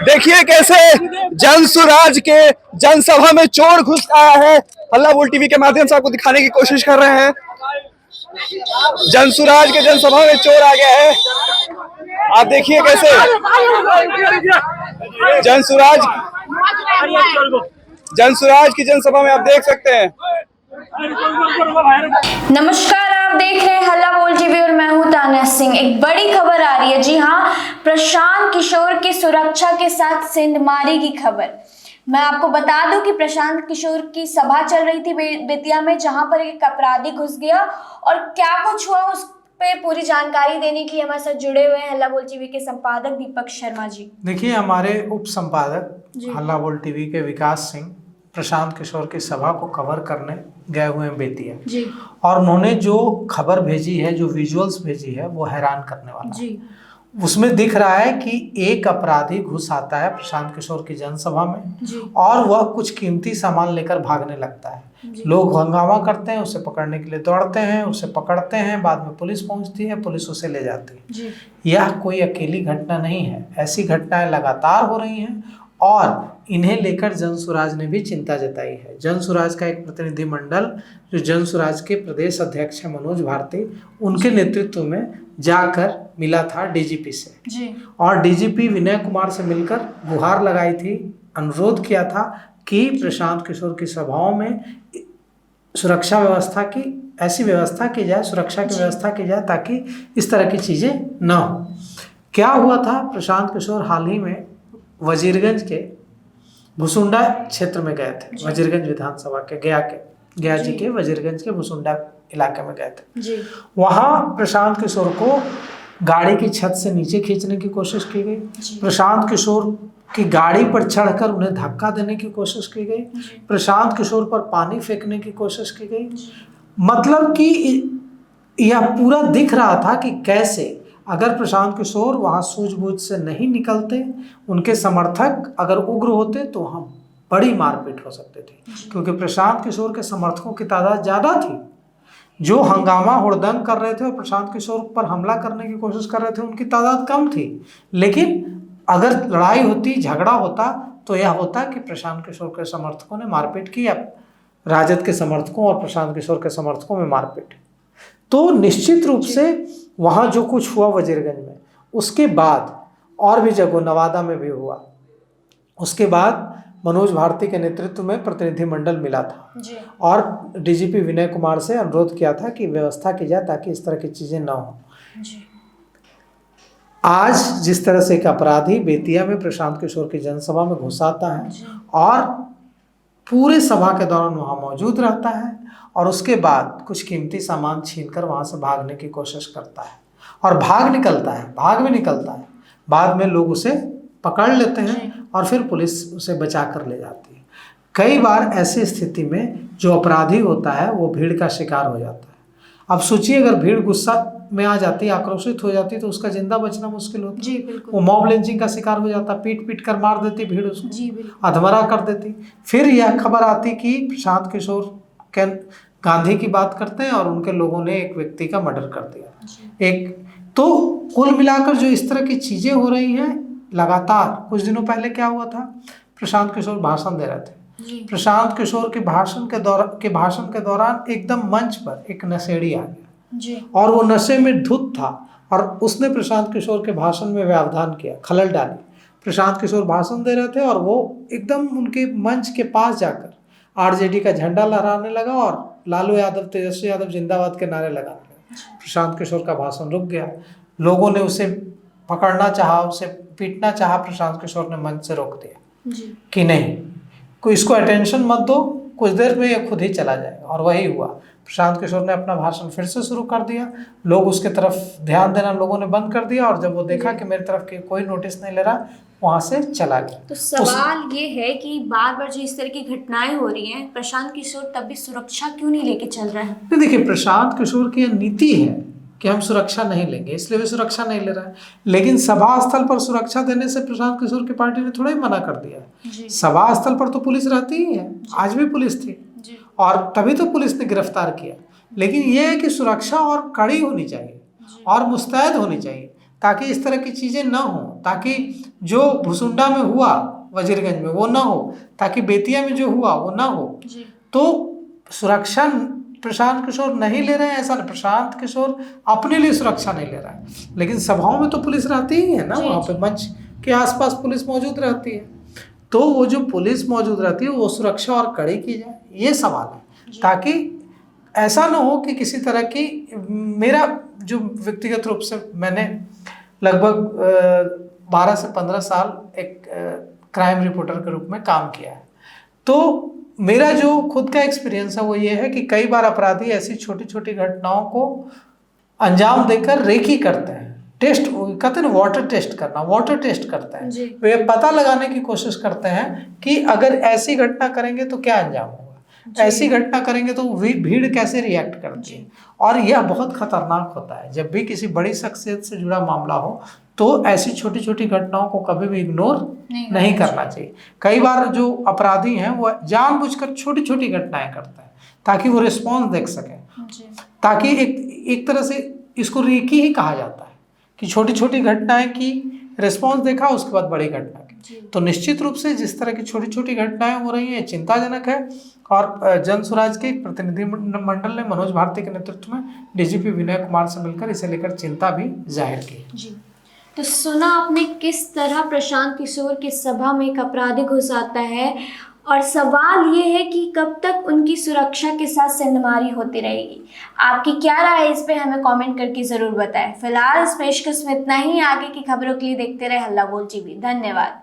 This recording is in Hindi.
देखिए कैसे जनसुराज के जनसभा में चोर घुस आया है। हल्ला बोल टीवी के माध्यम से आपको दिखाने की कोशिश कर रहे हैं। जनसुराज के जनसभा में चोर आ गया है। आप देखिए कैसे जनसुराज की जनसभा में आप देख सकते हैं। नमस्कार, आप देख रहे हैं हल्ला बोल टीवी और मैं हूं तान्या सिंह। एक बड़ी खबर आ रही है। जी हां, प्रशांत किशोर की सुरक्षा के साथ सेंधमारी की खबर। मैं आपको बता दूं कि प्रशांत किशोर की सभा चल रही थी बेतिया में, जहां पर एक अपराधी घुस गया और क्या कुछ हुआ उस पे पूरी जानकारी देने के लिए हमारे साथ जुड़े हुए हैं हल्ला बोल टीवी के संपादक दीपक शर्मा जी। देखिए, हमारे उप संपादक हल्ला बोल टीवी के विकास सिंह प्रशांत किशोर की सभा को कवर करने गए हुए हैं बेतिया जी। और उन्होंने जो खबर भेजी है, जो विजुअल्स भेजी है, वो हैरान करने वाला जी। उसमें दिख रहा है कि एक अपराधी घुस आता है प्रशांत किशोर की जनसभा में जी। और वह कुछ कीमती सामान लेकर भागने लगता है। लोग हंगामा करते हैं, उसे पकड़ने के लिए दौड़ते हैं, उसे पकड़ते हैं, बाद में पुलिस पहुंचती है, पुलिस उसे ले जाती है जी। यह कोई अकेली घटना नहीं है, ऐसी घटनाएं लगातार हो रही हैं और इन्हें लेकर जनसुराज ने भी चिंता जताई है। जनसुराज का एक प्रतिनिधिमंडल जो जनसुराज के प्रदेश अध्यक्ष है मनोज भारती, उनके नेतृत्व में जाकर मिला था डीजीपी से जी। और डीजीपी विनय कुमार से मिलकर गुहार लगाई थी, अनुरोध किया था कि प्रशांत किशोर की सभाओं में सुरक्षा व्यवस्था की ऐसी व्यवस्था की जाए, सुरक्षा की व्यवस्था की जाए ताकि इस तरह की चीजें न हो। क्या हुआ था, प्रशांत किशोर हाल ही में वजीरगंज के भुसुंडा क्षेत्र में गए थे। वजीरगंज विधानसभा के गया जी के वजीरगंज के भुसुंडा इलाके में गए थे जी। वहां प्रशांत किशोर को गाड़ी की छत से नीचे खींचने की कोशिश की गई। प्रशांत किशोर की गाड़ी पर चढ़कर उन्हें धक्का देने की कोशिश की गई। प्रशांत किशोर पर पानी फेंकने की कोशिश की गई। मतलब कि यह पूरा दिख रहा था कि कैसे अगर प्रशांत किशोर वहां सूझबूझ से नहीं निकलते, उनके समर्थक अगर उग्र होते तो वहां बड़ी मारपीट हो सकती थी, क्योंकि प्रशांत किशोर के समर्थकों की तादाद ज्यादा थी। जो हंगामा हुड़दंग कर रहे थे और प्रशांत किशोर पर हमला करने की कोशिश कर रहे थे, उनकी तादाद कम थी। लेकिन अगर लड़ाई होती, झगड़ा होता, तो यह होता कि प्रशांत किशोर के समर्थकों ने मारपीट की, या राजद के समर्थकों और प्रशांत किशोर के समर्थकों में मारपीट। तो निश्चित रूप से वहाँ जो कुछ हुआ वजीरगंज में, उसके बाद और भी जगह नवादा में भी हुआ, उसके बाद मनोज भारती के नेतृत्व में प्रतिनिधिमंडल मिला था जी। और डीजीपी विनय कुमार से अनुरोध किया था कि व्यवस्था की जाए ताकि इस तरह की चीजें ना हो। आज जिस तरह से एक अपराधी बेतिया में प्रशांत किशोर की जनसभा में घुस आता है और पूरे सभा के दौरान वहां मौजूद रहता है और उसके बाद कुछ कीमती सामान छीनकर वहां से भागने की कोशिश करता है और भाग भी निकलता है। बाद में लोग उसे पकड़ लेते हैं और फिर पुलिस उसे बचा कर ले जाती है। कई बार ऐसी स्थिति में जो अपराधी होता है वो भीड़ का शिकार हो जाता है। अब सोचिए, अगर भीड़ गुस्सा में आ जाती, आक्रोशित हो जाती, तो उसका जिंदा बचना मुश्किल होता जी। वो मॉब लिंचिंग का शिकार हो जाता, पीट कर मार देती भीड़ उसको जी, अधमरा कर देती। फिर यह खबर आती कि प्रशांत किशोर के गांधी की बात करते हैं और उनके लोगों ने एक व्यक्ति का मर्डर कर दिया। तो कुल मिलाकर जो इस तरह की चीजें हो रही हैं लगातार। कुछ दिनों पहले क्या हुआ था, प्रशांत किशोर भाषण दे रहे थे। प्रशांत किशोर के भाषण के दौरान एकदम मंच पर एक नशेड़ी आ गया जी। और वो नशे में धुत था और उसने प्रशांत किशोर के भाषण में व्यवधान किया, खलल डाली। प्रशांत किशोर भाषण दे रहे थे और वो एकदम उनके मंच के पास जाकर आरजेडी का झंडा लहराने लगा और लालू यादव, तेजस्वी यादव जिंदाबाद के नारे लगाने लगा। प्रशांत किशोर का भाषण रुक गया। लोगों ने उसे पकड़ना चाहा, उसे पीटना चाहा, प्रशांत किशोर ने मंच से रोक दिया जी। कि नहीं, कोई इसको अटेंशन मत दो, कुछ देर में ये खुद ही चला जाएगा। और वही हुआ। प्रशांत किशोर ने अपना भाषण फिर से शुरू कर दिया। लोग उसके तरफ ध्यान देना लोगों ने बंद कर दिया और जब वो देखा कि मेरी तरफ कोई नोटिस नहीं ले रहा, वहां से चला गया। तो सवाल ये है कि बार बार जो इस तरह की घटनाएं हो रही हैं, प्रशांत किशोर तब भी सुरक्षा क्यों नहीं लेके चल रहे हैं? देखिए, प्रशांत किशोर की नीति है कि हम सुरक्षा नहीं लेंगे, इसलिए वे सुरक्षा नहीं ले रहा है। लेकिन सभा स्थल पर सुरक्षा देने से प्रशांत किशोर की पार्टी ने थोड़ा ही मना कर दिया। सभा स्थल पर तो पुलिस रहती ही है, आज भी पुलिस थी और तभी तो पुलिस ने गिरफ्तार किया। लेकिन ये है कि सुरक्षा और कड़ी होनी चाहिए और मुस्तैद होनी चाहिए, ताकि इस तरह की चीज़ें ना हो, ताकि जो भुसुंडा में हुआ वजीरगंज में वो ना हो, ताकि बेतिया में जो हुआ वो ना हो। तो सुरक्षा प्रशांत किशोर नहीं ले रहे हैं ऐसा नहीं, प्रशांत किशोर अपने लिए सुरक्षा नहीं ले रहा है, लेकिन सभाओं में तो पुलिस रहती ही है ना, वहाँ पे मंच के आसपास पुलिस मौजूद रहती है। तो वो जो पुलिस मौजूद रहती है वो सुरक्षा और कड़ी की जाए, ये सवाल है, ताकि ऐसा ना हो कि किसी तरह की, मेरा जो व्यक्तिगत रूप से मैंने लगभग 12 से 15 साल एक क्राइम रिपोर्टर के रूप में काम किया है। तो मेरा जो खुद का एक्सपीरियंस है वो ये है कि कई बार अपराधी ऐसी छोटी छोटी घटनाओं को अंजाम देकर रेकी करते हैं, टेस्ट कहते हैं ना, वाटर टेस्ट करना, वाटर टेस्ट करते हैं। वे पता लगाने की कोशिश करते हैं कि अगर ऐसी घटना करेंगे तो क्या अंजाम होगा, ऐसी घटना करेंगे तो भीड़ कैसे रिएक्ट करती है। और यह बहुत खतरनाक होता है, जब भी किसी बड़ी शख्सियत से जुड़ा मामला हो तो ऐसी छोटी छोटी घटनाओं को कभी भी इग्नोर नहीं करना चाहिए। कई बार जो अपराधी हैं वो जानबूझकर छोटी छोटी घटनाएं करते हैं ताकि वो रिस्पॉन्स देख सकें, ताकि एक तरह से इसको रेकी ही कहा जाता है कि छोटी छोटी घटनाएं की, रिस्पॉन्स देखा, उसके बाद बड़ी घटना की। तो निश्चित रूप से जिस तरह की छोटी छोटी घटनाएं हो रही हैं चिंताजनक है, और जन स्वराज के प्रतिनिधि मंडल ने मनोज भारती के नेतृत्व में डीजीपी विनय कुमार से मिलकर इसे लेकर चिंता भी जाहिर की। जी, तो सुना आपने किस तरह प्रशांत किशोर की सभा में एक अपराधी घुस आता है, और सवाल ये है कि कब तक उनकी सुरक्षा के साथ सेंधमारी होती रहेगी। आपकी क्या राय है इस पे हमें कमेंट करके ज़रूर बताएं। फिलहाल इस पेशकश में इतना ही, आगे की खबरों के लिए देखते रहे हल्ला बोल टीवी। धन्यवाद।